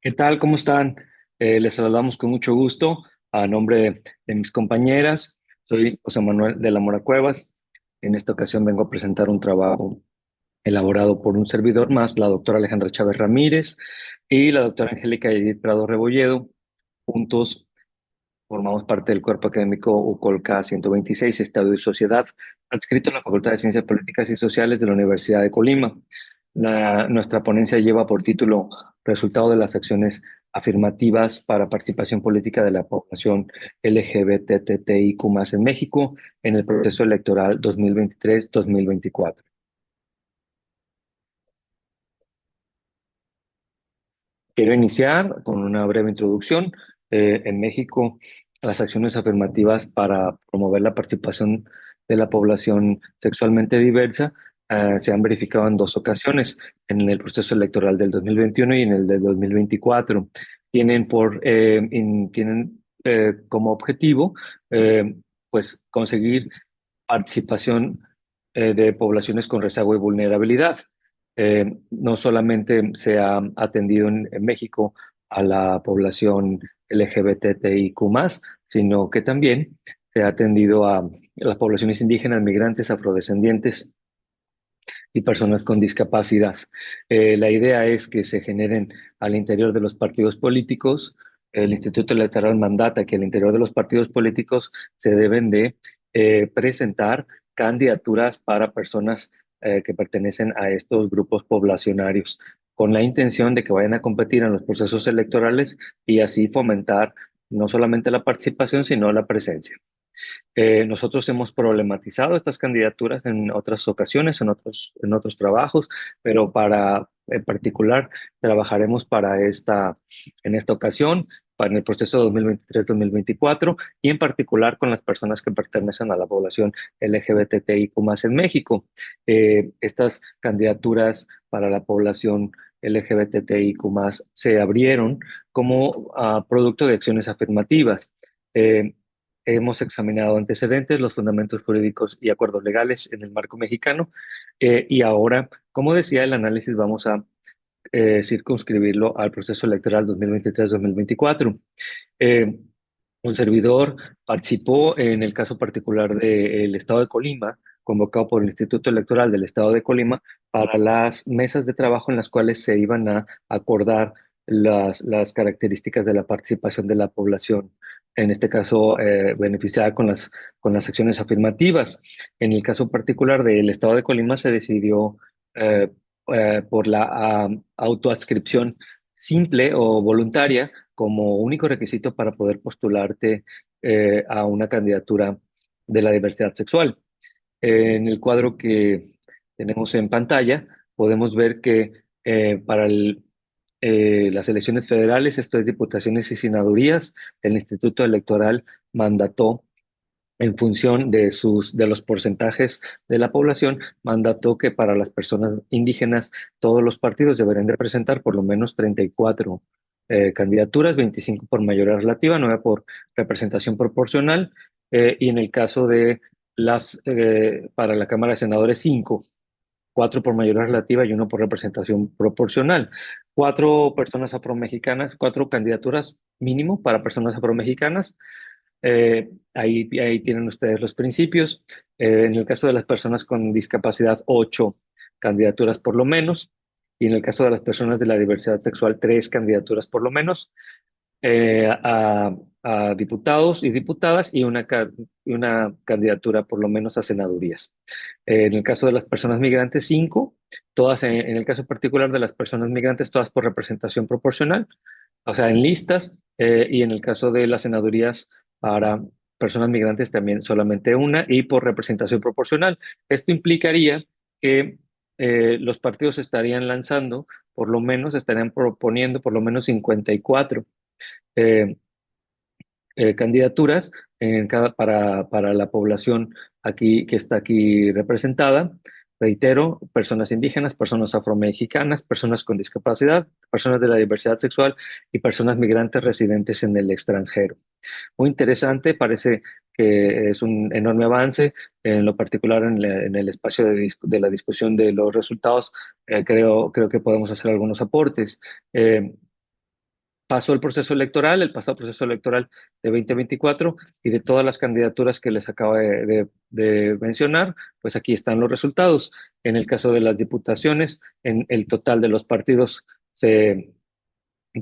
¿Qué tal? ¿Cómo están? Les saludamos con mucho gusto a nombre de mis compañeras. Soy José Manuel de la Mora Cuevas. En esta ocasión vengo a presentar un trabajo elaborado por un servidor más, la doctora Alejandra Chávez Ramírez y la doctora Angélica Edith Prado Rebolledo. Juntos formamos parte del cuerpo académico UCOLCA 126, Estado y Sociedad, adscrito a la Facultad de Ciencias Políticas y Sociales de la Universidad de Colima. Nuestra ponencia lleva por título Resultado de las acciones afirmativas para participación política de la población LGBTTIQ+ en México en el proceso electoral 2023-2024. Quiero iniciar con una breve introducción. En México, las acciones afirmativas para promover la participación de la población sexualmente diversa se han verificado en dos ocasiones, en el proceso electoral del 2021 y en el del 2024. Tienen como objetivo eh, pues conseguir participación de poblaciones con rezago y vulnerabilidad. No solamente se ha atendido en México a la población LGBTIQ+, sino que también se ha atendido a las poblaciones indígenas, migrantes, afrodescendientes y personas con discapacidad. La idea es que se generen al interior de los partidos políticos. El Instituto Electoral mandata que al interior de los partidos políticos se deben de presentar candidaturas para personas que pertenecen a estos grupos poblacionarios, con la intención de que vayan a competir en los procesos electorales y así fomentar no solamente la participación, sino la presencia. Nosotros hemos problematizado estas candidaturas en otras ocasiones, en otros trabajos, pero en particular, trabajaremos en esta ocasión, para el proceso 2023-2024, y en particular con las personas que pertenecen a la población LGBTIQ+ en México. Estas candidaturas para la población LGBTIQ+ se abrieron como producto de acciones afirmativas. Eh, Hemos examinado antecedentes, los fundamentos jurídicos y acuerdos legales en el marco mexicano, y ahora, como decía, el análisis vamos a circunscribirlo al proceso electoral 2023-2024. Eh, un servidor participó en el caso particular del Estado de Colima, convocado por el Instituto Electoral del Estado de Colima, para las mesas de trabajo en las cuales se iban a acordar las características de la participación de la población, en este caso beneficiada con las acciones afirmativas. En el caso particular del Estado de Colima se decidió eh, por la autoadscripción simple o voluntaria como único requisito para poder postularte a una candidatura de la diversidad sexual. En el cuadro que tenemos en pantalla, podemos ver que para las elecciones federales, esto es diputaciones y senadurías, el Instituto Electoral mandató en función de los porcentajes de la población, mandató que para las personas indígenas todos los partidos deberían de presentar por lo menos 34 candidaturas, 25 por mayoría relativa, 9 por representación proporcional, y en el caso de para la Cámara de Senadores, 5, 4 por mayoría relativa y uno por representación proporcional. Cuatro personas afromexicanas, cuatro candidaturas mínimo para personas afromexicanas. Ahí tienen ustedes los principios. En el caso de las personas con discapacidad, 8 candidaturas por lo menos. Y en el caso de las personas de la diversidad sexual, 3 candidaturas por lo menos. A diputados y diputadas y una candidatura por lo menos a senadurías. En el caso de las personas migrantes, 5, todas en el caso particular de las personas migrantes, todas por representación proporcional, o sea, en listas, y en el caso de las senadurías para personas migrantes también solamente una y por representación proporcional. Esto implicaría que los partidos estarían lanzando, por lo menos, estarían proponiendo por lo menos 54 eh, candidaturas para la población aquí que está aquí representada. Reitero, personas indígenas, personas afromexicanas, personas con discapacidad, personas de la diversidad sexual y personas migrantes residentes en el extranjero. Muy interesante, parece que es un enorme avance, en lo particular en el espacio de la discusión de los resultados. Creo que podemos hacer algunos aportes. Eh, pasó el pasado proceso electoral de 2024 y de todas las candidaturas que les acabo de mencionar, pues aquí están los resultados. En el caso de las diputaciones, en el total de los partidos, se,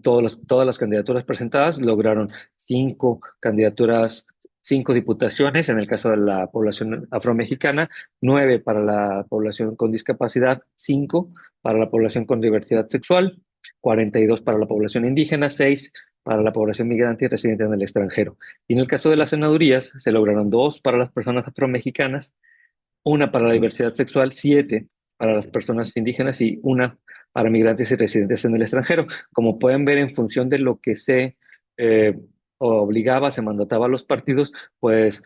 todas las candidaturas presentadas lograron cinco candidaturas, cinco diputaciones, en el caso de la población afromexicana, nueve para la población con discapacidad, cinco para la población con diversidad sexual, 42 para la población indígena, seis para la población migrante y residente en el extranjero. Y en el caso de las senadurías, se lograron dos para las personas afromexicanas, una para la diversidad sexual, siete para las personas indígenas y una para migrantes y residentes en el extranjero. Como pueden ver, en función de lo que se eh, obligaba, se mandataba a los partidos, pues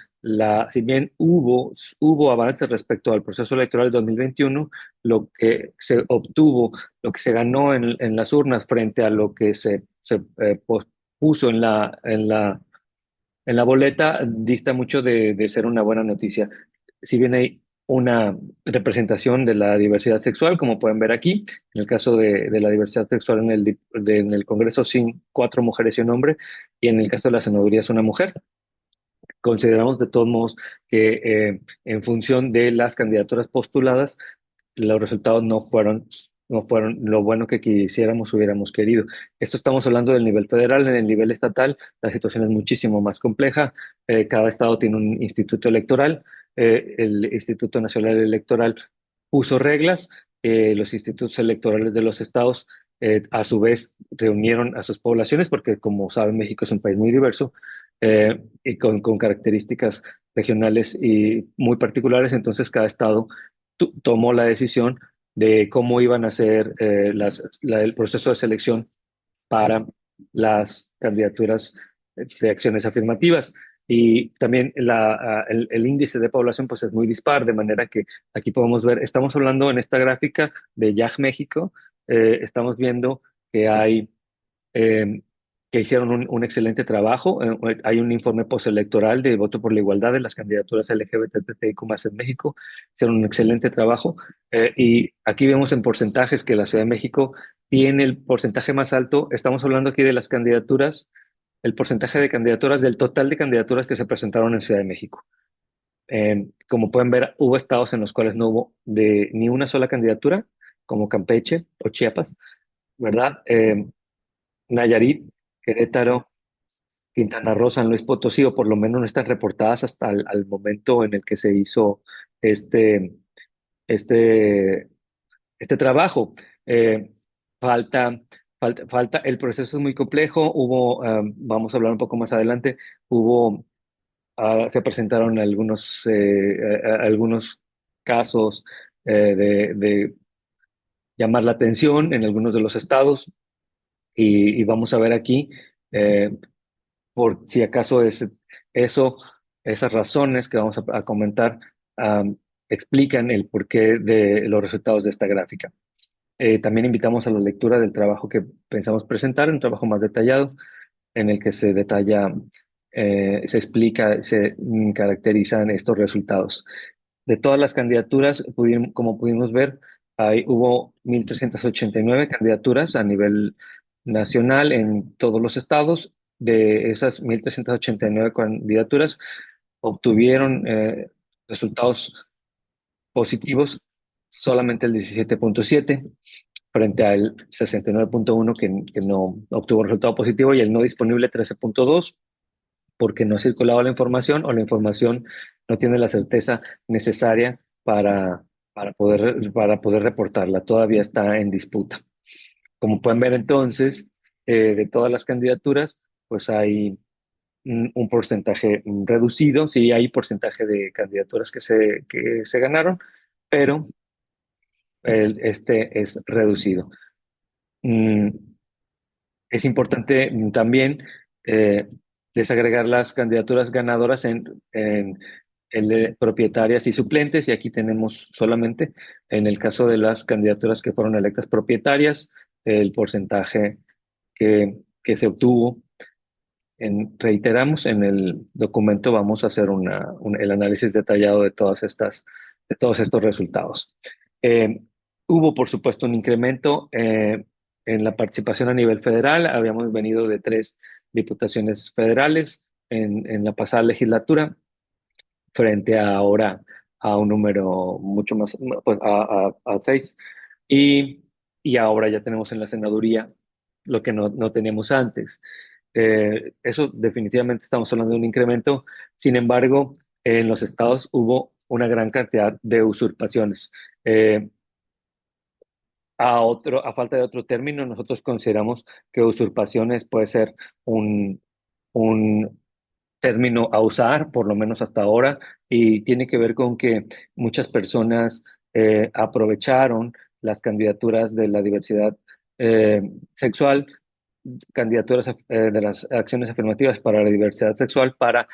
si bien hubo avances respecto al proceso electoral de 2021, lo que se obtuvo, lo que se ganó en las urnas frente a lo que se puso en la boleta dista mucho de ser una buena noticia. Si bien hay una representación de la diversidad sexual, como pueden ver aquí, en el caso de la diversidad sexual en el Congreso, sin cuatro mujeres y un hombre, y en el caso de la senaduría es una mujer. Consideramos de todos modos que en función de las candidaturas postuladas, los resultados no fueron lo bueno que quisiéramos, hubiéramos querido. Esto estamos hablando del nivel federal. En el nivel estatal, la situación es muchísimo más compleja. Cada estado tiene un instituto electoral. El Instituto Nacional Electoral puso reglas. Los institutos electorales de los estados, a su vez, reunieron a sus poblaciones, porque como saben, México es un país muy diverso y con características regionales y muy particulares. Entonces, cada estado tomó la decisión de cómo iban a ser el proceso de selección para las candidaturas de acciones afirmativas. Y también el índice de población pues es muy dispar, de manera que aquí podemos ver, estamos hablando en esta gráfica de YAG México, estamos viendo que hay eh, que hicieron un excelente trabajo. Hay un informe postelectoral de voto por la igualdad de las candidaturas LGBTIQ+ en México. Hicieron un excelente trabajo. Y aquí vemos en porcentajes que la Ciudad de México tiene el porcentaje más alto. Estamos hablando aquí de las candidaturas, el porcentaje de candidaturas del total de candidaturas que se presentaron en Ciudad de México. Como pueden ver, hubo estados en los cuales no hubo ni una sola candidatura, como Campeche o Chiapas, ¿verdad? Nayarit, Querétaro, Quintana Roo, San Luis Potosí, o por lo menos no están reportadas hasta al momento en el que se hizo este, este, este trabajo. Eh, falta, el proceso es muy complejo. Vamos a hablar un poco más adelante, se presentaron algunos casos de llamar la atención en algunos de los estados, y vamos a ver aquí. eh, por si acaso eso, esas razones que vamos a comentar am, explican el porqué de los resultados de esta gráfica. También invitamos a la lectura del trabajo que pensamos presentar, un trabajo más detallado, en el que se detalla, se explica, caracterizan estos resultados. De todas las candidaturas, como pudimos ver, hubo 1.389 candidaturas a nivel nacional en todos los estados. De esas 1.389 candidaturas, obtuvieron resultados positivos solamente el 17.7 frente al 69.1 que no obtuvo resultado positivo, y el no disponible 13.2 porque no ha circulado la información o la información no tiene la certeza necesaria para poder reportarla. Todavía está en disputa. Como pueden ver entonces, de todas las candidaturas, pues hay un porcentaje reducido. Sí, hay porcentaje de candidaturas que se ganaron, pero este es reducido. Mm, Es importante también eh, desagregar las candidaturas ganadoras en propietarias y suplentes, y aquí tenemos solamente, en el caso de las candidaturas que fueron electas propietarias, el porcentaje que se obtuvo. Reiteramos, en el documento vamos a hacer el análisis detallado de todos estos resultados. Eh, Hubo, por supuesto, un incremento. en la participación a nivel federal. Habíamos venido de 3 diputaciones federales en la pasada legislatura, frente a ahora a un número mucho más, pues a 6. Y, y ahora ya tenemos en la senaduría lo que no teníamos antes. Eso definitivamente estamos hablando de un incremento. Sin embargo, en los estados hubo una gran cantidad de usurpaciones. Eh, a falta de otro término, nosotros consideramos que usurpaciones puede ser un, un término a usar, por lo menos hasta ahora, y tiene que ver con que muchas personas aprovecharon las candidaturas de la diversidad sexual, candidaturas de las acciones afirmativas para la diversidad sexual para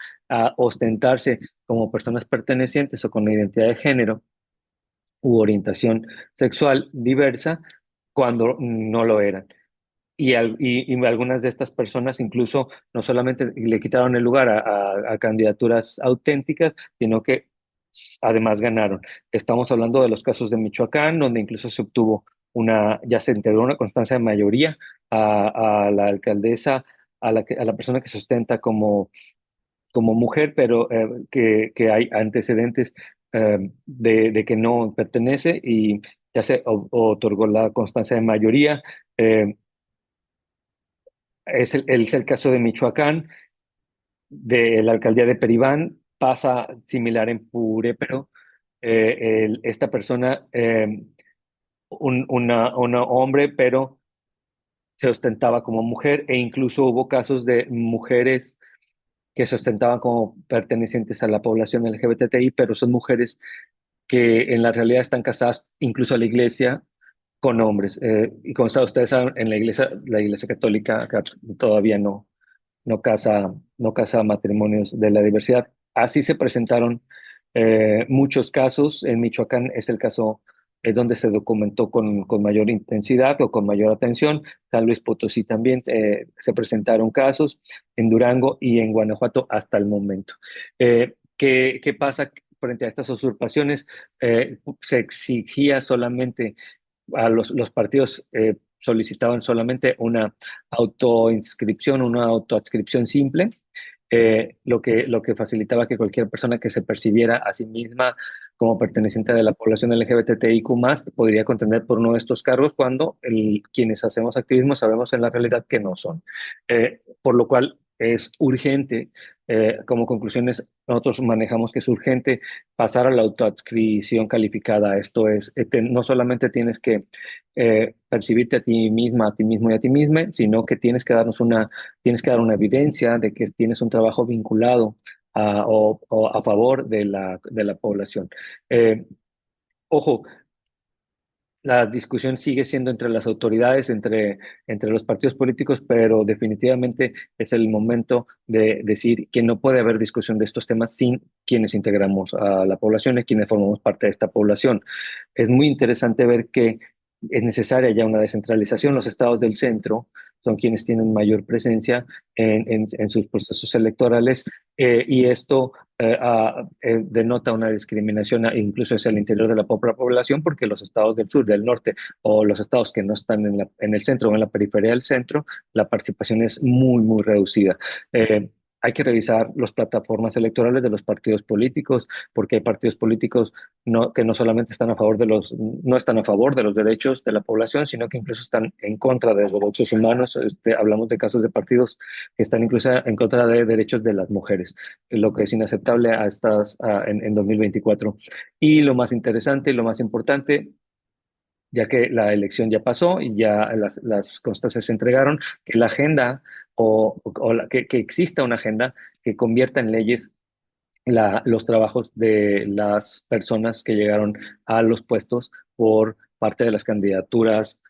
ostentarse como personas pertenecientes o con una identidad de género u orientación sexual diversa cuando no lo eran. Y algunas de estas personas incluso no solamente le quitaron el lugar a candidaturas auténticas, sino que además ganaron. Estamos hablando de los casos de Michoacán, donde incluso se obtuvo ya se integró una constancia de mayoría a la alcaldesa, a la persona que se ostenta como mujer, pero que hay antecedentes de que no pertenece y ya se otorgó la constancia de mayoría. Eh, es el caso de Michoacán, de la alcaldía de Peribán, pasa similar en Purépero. Esta persona, una hombre, pero se ostentaba como mujer, e incluso hubo casos de mujeres que se ostentaban como pertenecientes a la población LGBTI, pero son mujeres que en la realidad están casadas incluso a la iglesia con hombres. Y como ustedes saben, en la iglesia católica acá todavía no casa matrimonios de la diversidad. Así se presentaron muchos casos. En Michoacán es el caso donde se documentó con mayor intensidad o con mayor atención. San Luis Potosí también se presentaron casos, en Durango y en Guanajuato hasta el momento. ¿Qué pasa frente a estas usurpaciones? Se exigía solamente los partidos solicitaban solamente una autoinscripción, una autoadscripción simple, lo que facilitaba que cualquier persona que se percibiera a sí misma como perteneciente de la población LGBTIQ+, podría contender por uno de estos cargos cuando quienes hacemos activismo sabemos en la realidad que no son. Por lo cual es urgente, como conclusiones, nosotros manejamos que es urgente pasar a la autoadscripción calificada. Esto es, no solamente tienes que percibirte a ti misma, a ti mismo y a ti misma, sino que tienes que dar una evidencia de que tienes un trabajo vinculado o a favor de la población. Eh, Ojo, la discusión sigue siendo entre las autoridades, entre los partidos políticos, pero definitivamente es el momento de decir que no puede haber discusión de estos temas sin quienes integramos a la población y quienes formamos parte de esta población. Es muy interesante ver que es necesaria ya una descentralización. Los estados del centro son quienes tienen mayor presencia en sus procesos electorales, y esto denota una discriminación incluso hacia el interior de la propia población, porque los estados del sur, del norte, o los estados que no están en el centro o en la periferia del centro, la participación es muy, muy reducida. Hay que revisar las plataformas electorales de los partidos políticos, porque hay partidos políticos que no solamente están a favor no están a favor de los derechos de la población, sino que incluso están en contra de los derechos humanos. Hablamos de casos de partidos que están incluso en contra de derechos de las mujeres, lo que es inaceptable en 2024. Y lo más interesante y lo más importante, ya que la elección ya pasó y ya las constancias se entregaron, que la agenda que exista una agenda que convierta en leyes los trabajos de las personas que llegaron a los puestos por parte de las candidaturas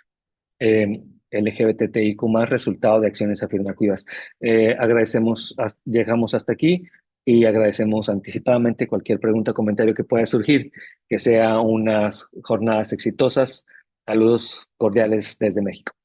LGBTIQ+, resultado de acciones afirmativas. Llegamos hasta aquí y agradecemos anticipadamente cualquier pregunta o comentario que pueda surgir. Que sea unas jornadas exitosas. Saludos cordiales desde México.